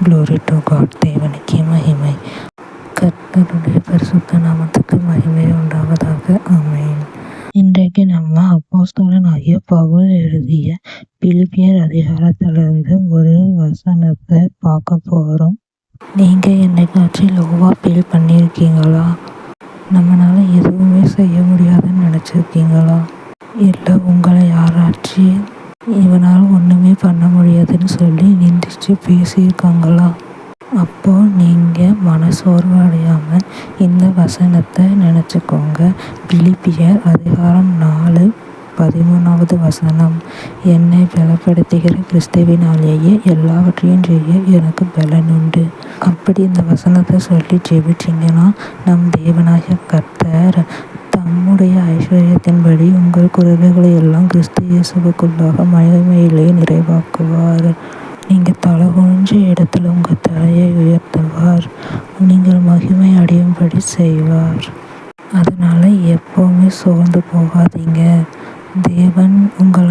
Glory to God. தேவனுக்கே மகிமை. கர்த்தருடைய பரிசுத்த நாமத்துக்கு மகிமை உண்டாவதாக. ஆமென். இன்றைக்கு நம்ம அப்போஸ்தலனாகிய பவுல் எழுதிய பிலிப்பியர் அதிகாரத்திலிருந்து ஒரு வசனத்தை பார்க்க போகிறோம். நீங்கள் என்னைக்காச்சும் லோவா ஃபீல் பண்ணியிருக்கீங்களா? நம்மளால எதுவுமே செய்ய முடியாதுன்னு நினச்சிருக்கீங்களா? இல்லை உங்களை யாராச்சும் இவனால் ஒன்றுமே பண்ண முடியாதுன்னு சொல்லி நிந்திச்சு பேசியிருக்காங்களா? அப்போது நீங்கள் மனசோர்வு அடையாமல் இந்த வசனத்தை நினச்சிக்கோங்க. பிலிப்பியர் அதிகாரம் 4:13 என்னை பலப்படுத்துகிற கிறிஸ்துவினாலேயே எல்லாவற்றையும் செய்ய எனக்கு பலன் உண்டு. அப்படி இந்த வசனத்தை சொல்லி ஜெபிச்சிங்கன்னா நம் தேவனாகிய கர்த்தர் தம்முடைய ஐஸ்வர்யத்தின்படி உங்கள் குறைவுகளை எல்லாம் கிறிஸ்து இயேசுவுக்குள்ளாக மகிமையிலே நிறைவாக்குவார். நீங்கள் தலை குனிஞ்ச இடத்துல உங்கள் தலையை உயர்த்துவார். நீங்கள் மகிமை அடையும்படி செய்வார். அதனால் எப்போவுமே சோர்ந்து போகாதீங்க. தேவன் உங்கள்